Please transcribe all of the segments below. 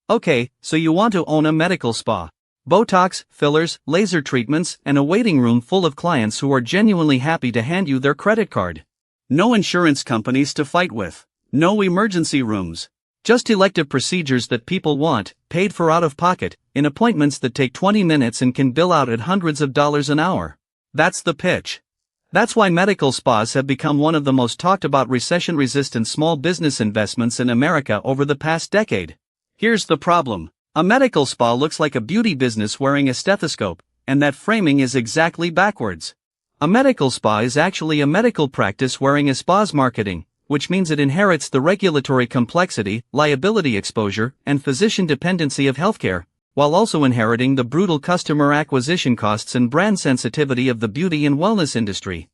Okay, so you want to own a medical spa. Botox, fillers, laser treatments, and a waiting room full of clients who are genuinely happy to hand you their credit card. No insurance companies to fight with. No emergency rooms. Just elective procedures that people want, paid for out of pocket, in appointments that take 20 minutes and can bill out at hundreds of dollars an hour. That's the pitch. That's why medical spas have become one of the most talked about recession-resistant small business investments in America over the past decade. Here's the problem. A medical spa looks like a beauty business wearing a stethoscope, and that framing is exactly backwards. A medical spa is actually a medical practice wearing a spa's marketing, which means it inherits the regulatory complexity, liability exposure, and physician dependency of healthcare, while also inheriting the brutal customer acquisition costs and brand sensitivity of the beauty and wellness industry.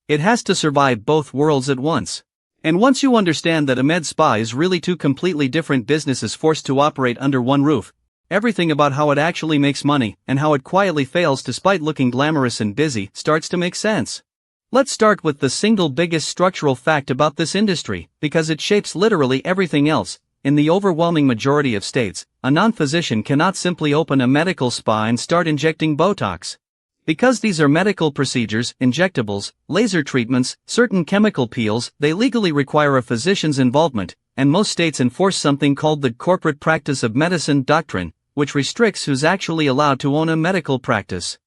It has to survive both worlds at once. And once you understand that a med spa is really two completely different businesses forced to operate under one roof, everything about how it actually makes money and how it quietly fails despite looking glamorous and busy starts to make sense. Let's start with the single biggest structural fact about this industry, because it shapes literally everything else. In the overwhelming majority of states, a non-physician cannot simply open a medical spa and start injecting Botox. Because these are medical procedures, injectables, laser treatments, certain chemical peels, they legally require a physician's involvement, and most states enforce something called the corporate practice of medicine doctrine, which restricts who's actually allowed to own a medical practice.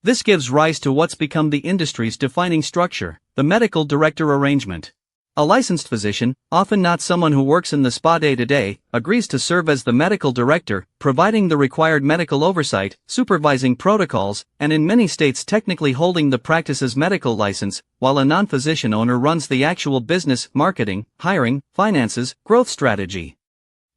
This gives rise to what's become the industry's defining structure, the medical director arrangement. A licensed physician, often not someone who works in the spa day-to-day, agrees to serve as the medical director, providing the required medical oversight, supervising protocols, and in many states technically holding the practice's medical license, while a non-physician owner runs the actual business, marketing, hiring, finances, growth strategy.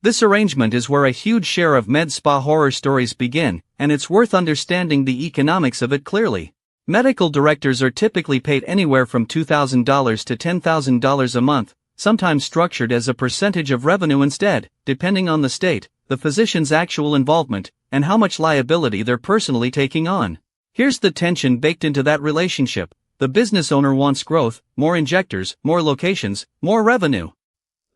This arrangement is where a huge share of med spa horror stories begin, and it's worth understanding the economics of it clearly. Medical directors are typically paid anywhere from $2,000 to $10,000 a month, sometimes structured as a percentage of revenue instead, depending on the state, the physician's actual involvement, and how much liability they're personally taking on. Here's the tension baked into that relationship. The business owner wants growth, more injectors, more locations, more revenue.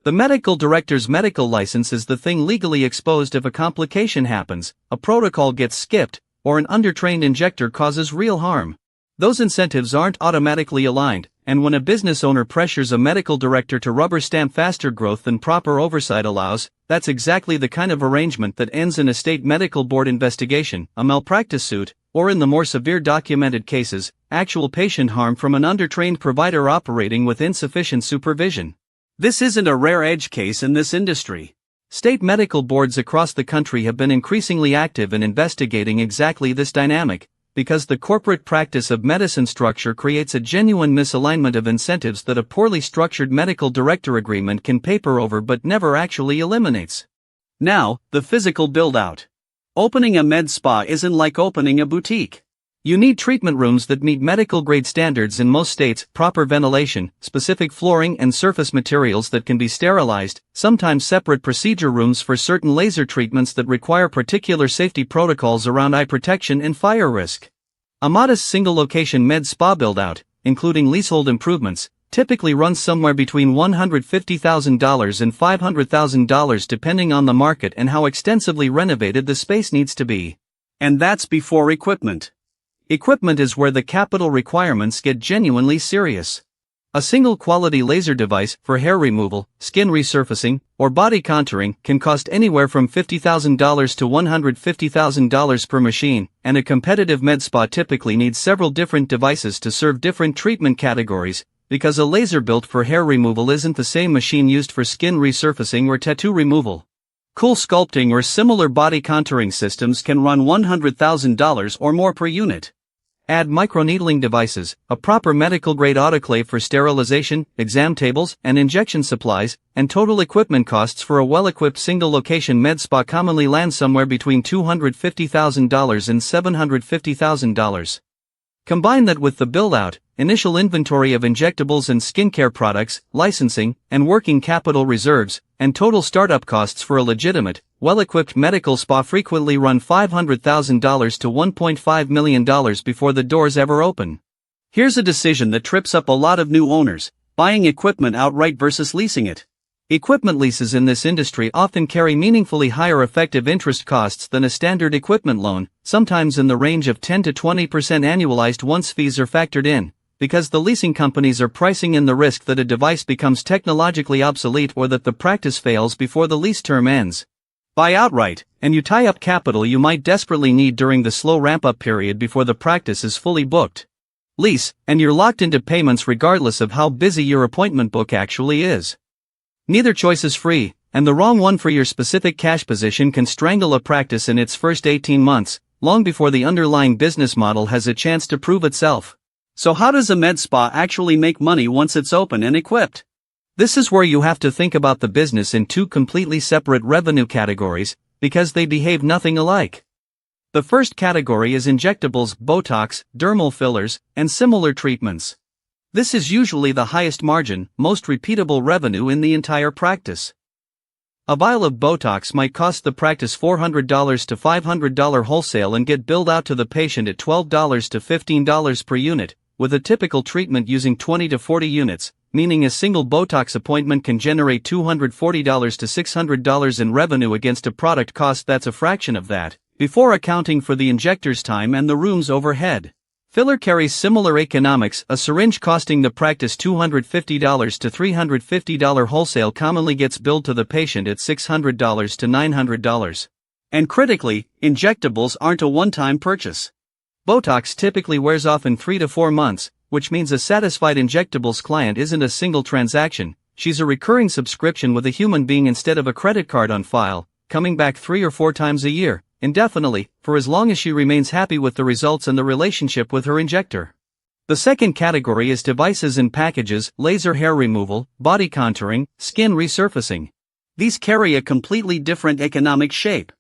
The medical director's medical license is the thing legally exposed if a complication happens, a protocol gets skipped, or an undertrained injector causes real harm. Those incentives aren't automatically aligned, and when a business owner pressures a medical director to rubber stamp faster growth than proper oversight allows, that's exactly the kind of arrangement that ends in a state medical board investigation, a malpractice suit, or in the more severe documented cases, actual patient harm from an undertrained provider operating with insufficient supervision. This isn't a rare edge case in this industry. State medical boards across the country have been increasingly active in investigating exactly this dynamic, because the corporate practice of medicine structure creates a genuine misalignment of incentives that a poorly structured medical director agreement can paper over but never actually eliminates. Now, the physical build-out. Opening a med spa isn't like opening a boutique. You need treatment rooms that meet medical-grade standards in most states, proper ventilation, specific flooring and surface materials that can be sterilized, sometimes separate procedure rooms for certain laser treatments that require particular safety protocols around eye protection and fire risk. A modest single-location med spa build-out, including leasehold improvements, typically runs somewhere between $150,000 and $500,000 depending on the market and how extensively renovated the space needs to be. And that's before equipment. Equipment is where the capital requirements get genuinely serious. A single quality laser device for hair removal, skin resurfacing, or body contouring can cost anywhere from $50,000 to $150,000 per machine, and a competitive med spa typically needs several different devices to serve different treatment categories, because a laser built for hair removal isn't the same machine used for skin resurfacing or tattoo removal. Cool sculpting or similar body contouring systems can run $100,000 or more per unit. Add microneedling devices, a proper medical-grade autoclave for sterilization, exam tables, and injection supplies, and total equipment costs for a well-equipped single-location med spa commonly land somewhere between $250,000 and $750,000. Combine that with the build-out, initial inventory of injectables and skincare products, licensing, and working capital reserves, and total startup costs for a legitimate, well-equipped medical spa frequently run $500,000 to $1.5 million before the doors ever open. Here's a decision that trips up a lot of new owners: buying equipment outright versus leasing it. Equipment leases in this industry often carry meaningfully higher effective interest costs than a standard equipment loan, sometimes in the range of 10 to 20% annualized once fees are factored in, because the leasing companies are pricing in the risk that a device becomes technologically obsolete or that the practice fails before the lease term ends. Buy outright, and you tie up capital you might desperately need during the slow ramp-up period before the practice is fully booked. Lease, and you're locked into payments regardless of how busy your appointment book actually is. Neither choice is free, and the wrong one for your specific cash position can strangle a practice in its first 18 months, long before the underlying business model has a chance to prove itself. So how does a med spa actually make money once it's open and equipped? This is where you have to think about the business in two completely separate revenue categories, because they behave nothing alike. The first category is injectables, Botox, dermal fillers, and similar treatments. This is usually the highest margin, most repeatable revenue in the entire practice. A vial of Botox might cost the practice $400 to $500 wholesale and get billed out to the patient at $12 to $15 per unit, with a typical treatment using 20 to 40 units, meaning a single Botox appointment can generate $240 to $600 in revenue against a product cost that's a fraction of that, before accounting for the injector's time and the room's overhead. Filler carries similar economics, a syringe costing the practice $250 to $350 wholesale commonly gets billed to the patient at $600 to $900. And critically, injectables aren't a one-time purchase. Botox typically wears off in 3 to 4 months, which means a satisfied injectables client isn't a single transaction, she's a recurring subscription with a human being instead of a credit card on file, coming back 3 or 4 times a year, indefinitely, for as long as she remains happy with the results and the relationship with her injector. The second category is devices and packages, laser hair removal, body contouring, skin resurfacing. These carry a completely different economic shape.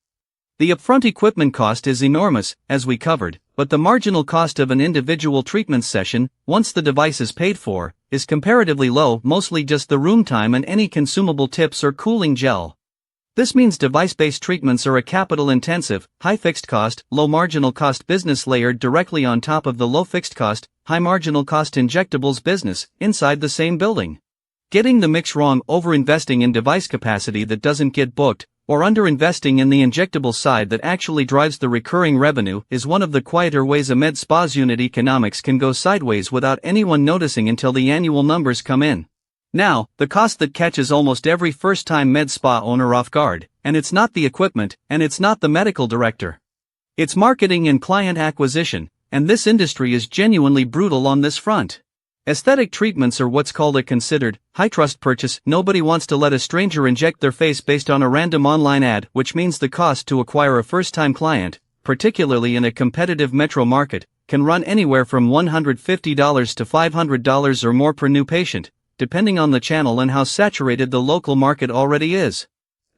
The upfront equipment cost is enormous, as we covered, but the marginal cost of an individual treatment session, once the device is paid for, is comparatively low, mostly just the room time and any consumable tips or cooling gel. This means device-based treatments are a capital-intensive, high fixed cost, low marginal cost business layered directly on top of the low fixed cost, high marginal cost injectables business, inside the same building. Getting the mix wrong, over-investing in device capacity that doesn't get booked, or under-investing in the injectable side that actually drives the recurring revenue, is one of the quieter ways a med spa's unit economics can go sideways without anyone noticing until the annual numbers come in. Now, the cost that catches almost every first-time med spa owner off guard, and it's not the equipment, and it's not the medical director. It's marketing and client acquisition, and this industry is genuinely brutal on this front. Aesthetic treatments are what's called a considered, high-trust purchase. Nobody wants to let a stranger inject their face based on a random online ad, which means the cost to acquire a first-time client, particularly in a competitive metro market, can run anywhere from $150 to $500 or more per new patient, depending on the channel and how saturated the local market already is.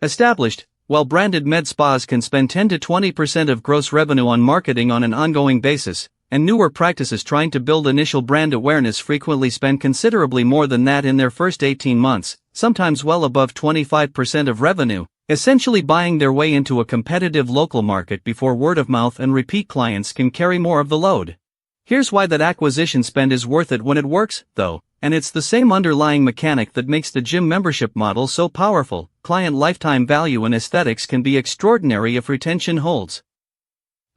Established, well-branded med spas can spend 10 to 20% of gross revenue on marketing on an ongoing basis, and newer practices trying to build initial brand awareness frequently spend considerably more than that in their first 18 months, sometimes well above 25% of revenue, essentially buying their way into a competitive local market before word of mouth and repeat clients can carry more of the load. Here's why that acquisition spend is worth it when it works, though, and it's the same underlying mechanic that makes the gym membership model so powerful. Client lifetime value in aesthetics can be extraordinary if retention holds.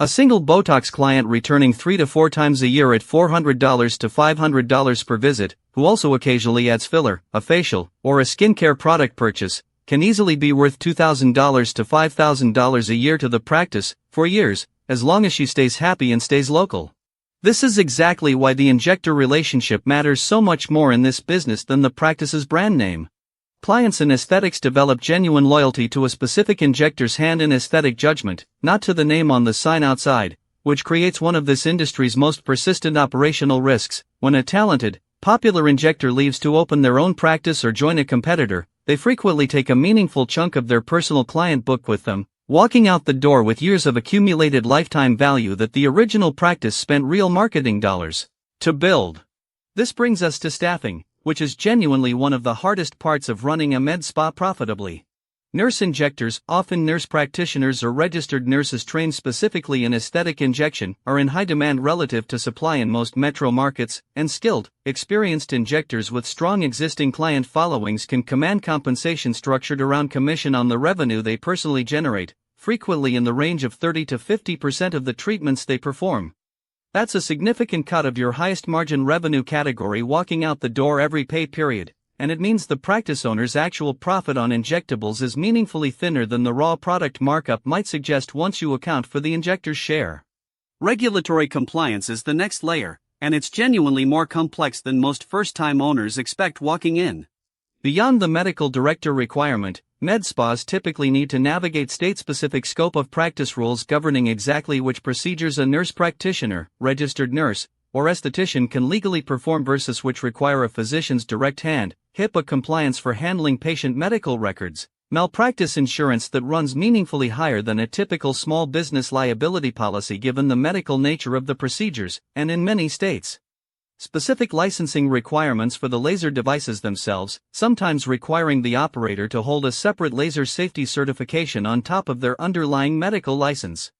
A single Botox client returning 3 to 4 times a year at $400 to $500 per visit, who also occasionally adds filler, a facial, or a skincare product purchase, can easily be worth $2,000 to $5,000 a year to the practice, for years, as long as she stays happy and stays local. This is exactly why the injector relationship matters so much more in this business than the practice's brand name. Clients in aesthetics develop genuine loyalty to a specific injector's hand and aesthetic judgment, not to the name on the sign outside, which creates one of this industry's most persistent operational risks. When a talented, popular injector leaves to open their own practice or join a competitor, they frequently take a meaningful chunk of their personal client book with them, walking out the door with years of accumulated lifetime value that the original practice spent real marketing dollars to build. This brings us to staffing, which is genuinely one of the hardest parts of running a med spa profitably. Nurse injectors, often nurse practitioners or registered nurses trained specifically in aesthetic injection, are in high demand relative to supply in most metro markets, and skilled, experienced injectors with strong existing client followings can command compensation structured around commission on the revenue they personally generate, frequently in the range of 30 to 50% of the treatments they perform. That's a significant cut of your highest margin revenue category walking out the door every pay period. And it means the practice owner's actual profit on injectables is meaningfully thinner than the raw product markup might suggest once you account for the injector's share. Regulatory compliance is the next layer, and it's genuinely more complex than most first-time owners expect walking in. Beyond the medical director requirement, med spas typically need to navigate state-specific scope of practice rules governing exactly which procedures a nurse practitioner, registered nurse, or esthetician can legally perform versus which require a physician's direct hand, HIPAA compliance for handling patient medical records, malpractice insurance that runs meaningfully higher than a typical small business liability policy given the medical nature of the procedures, and in many states, specific licensing requirements for the laser devices themselves, sometimes requiring the operator to hold a separate laser safety certification on top of their underlying medical license.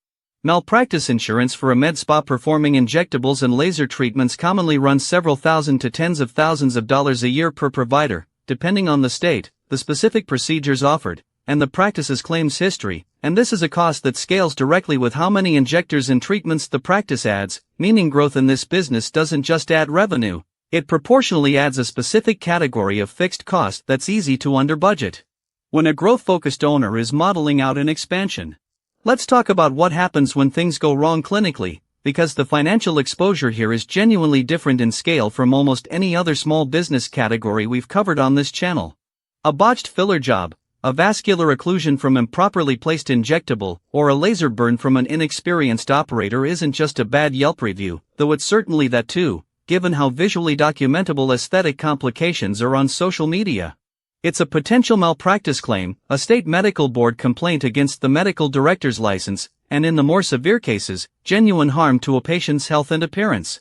Malpractice insurance for a med spa performing injectables and laser treatments commonly runs several thousand to tens of thousands of dollars a year per provider, depending on the state, the specific procedures offered, and the practice's claims history, and this is a cost that scales directly with how many injectors and treatments the practice adds, meaning growth in this business doesn't just add revenue, it proportionally adds a specific category of fixed cost that's easy to under-budget. When a growth-focused owner is modeling out an expansion, let's talk about what happens when things go wrong clinically, because the financial exposure here is genuinely different in scale from almost any other small business category we've covered on this channel. A botched filler job, a vascular occlusion from improperly placed injectable, or a laser burn from an inexperienced operator isn't just a bad Yelp review, though it's certainly that too, given how visually documentable aesthetic complications are on social media. It's a potential malpractice claim, a state medical board complaint against the medical director's license, and in the more severe cases, genuine harm to a patient's health and appearance.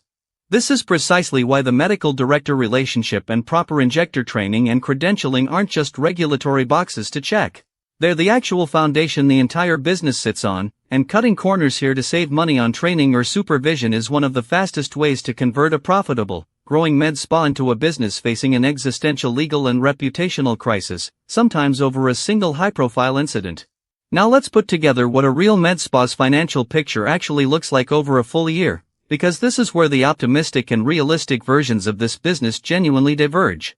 This is precisely why the medical director relationship and proper injector training and credentialing aren't just regulatory boxes to check. They're the actual foundation the entire business sits on, and cutting corners here to save money on training or supervision is one of the fastest ways to convert a profitable, growing med spa into a business facing an existential legal and reputational crisis, sometimes over a single high-profile incident. Now let's put together what a real med spa's financial picture actually looks like over a full year, because this is where the optimistic and realistic versions of this business genuinely diverge.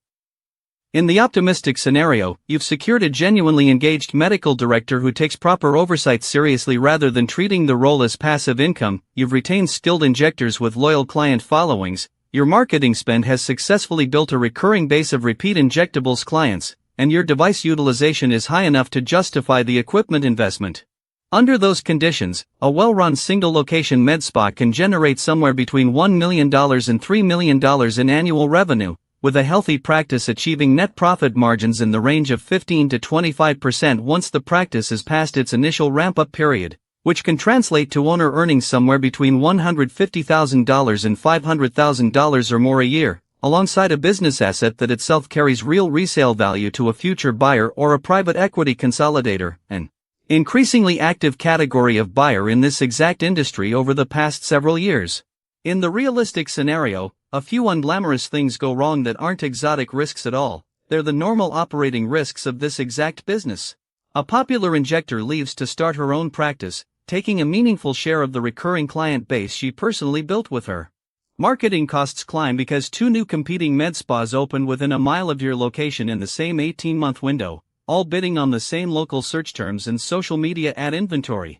In the optimistic scenario, you've secured a genuinely engaged medical director who takes proper oversight seriously rather than treating the role as passive income, you've retained skilled injectors with loyal client followings, your marketing spend has successfully built a recurring base of repeat injectables clients, and your device utilization is high enough to justify the equipment investment. Under those conditions, a well-run single-location med spa can generate somewhere between $1 million and $3 million in annual revenue, with a healthy practice achieving net profit margins in the range of 15 to 25% once the practice is past its initial ramp-up period, which can translate to owner earnings somewhere between $150,000 and $500,000 or more a year, alongside a business asset that itself carries real resale value to a future buyer or a private equity consolidator, an increasingly active category of buyer in this exact industry over the past several years. In the realistic scenario, a few unglamorous things go wrong that aren't exotic risks at all, they're the normal operating risks of this exact business. A popular injector leaves to start her own practice, taking a meaningful share of the recurring client base she personally built with her. Marketing costs climb because two new competing med spas open within a mile of your location in the same 18-month window, all bidding on the same local search terms and social media ad inventory.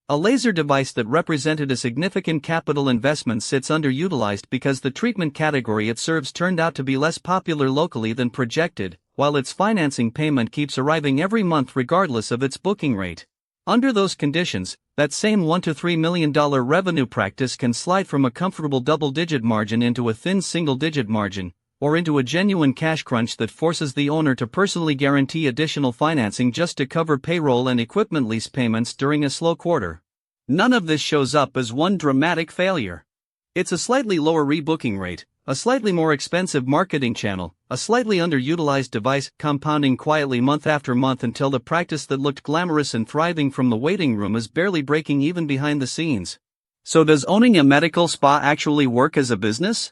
A laser device that represented a significant capital investment sits underutilized because the treatment category it serves turned out to be less popular locally than projected, while its financing payment keeps arriving every month regardless of its booking rate. Under those conditions, that same $1 to $3 million revenue practice can slide from a comfortable double-digit margin into a thin single-digit margin, or into a genuine cash crunch that forces the owner to personally guarantee additional financing just to cover payroll and equipment lease payments during a slow quarter. None of this shows up as one dramatic failure. It's a slightly lower rebooking rate, a slightly more expensive marketing channel, a slightly underutilized device compounding quietly month after month until the practice that looked glamorous and thriving from the waiting room is barely breaking even behind the scenes. So does owning a medical spa actually work as a business?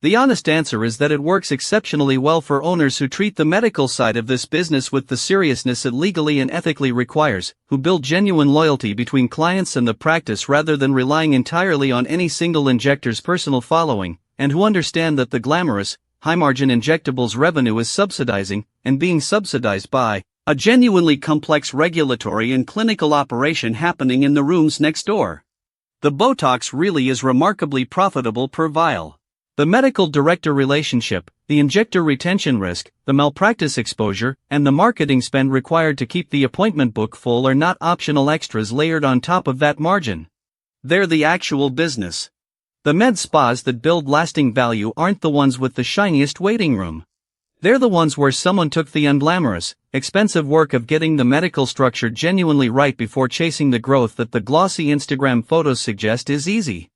The honest answer is that it works exceptionally well for owners who treat the medical side of this business with the seriousness it legally and ethically requires, who build genuine loyalty between clients and the practice rather than relying entirely on any single injector's personal following, and who understand that the glamorous, high-margin injectables revenue is subsidizing, and being subsidized by, a genuinely complex regulatory and clinical operation happening in the rooms next door. The Botox really is remarkably profitable per vial. The medical-director relationship, the injector retention risk, the malpractice exposure, and the marketing spend required to keep the appointment book full are not optional extras layered on top of that margin. They're the actual business. The med spas that build lasting value aren't the ones with the shiniest waiting room. They're the ones where someone took the unglamorous, expensive work of getting the medical structure genuinely right before chasing the growth that the glossy Instagram photos suggest is easy.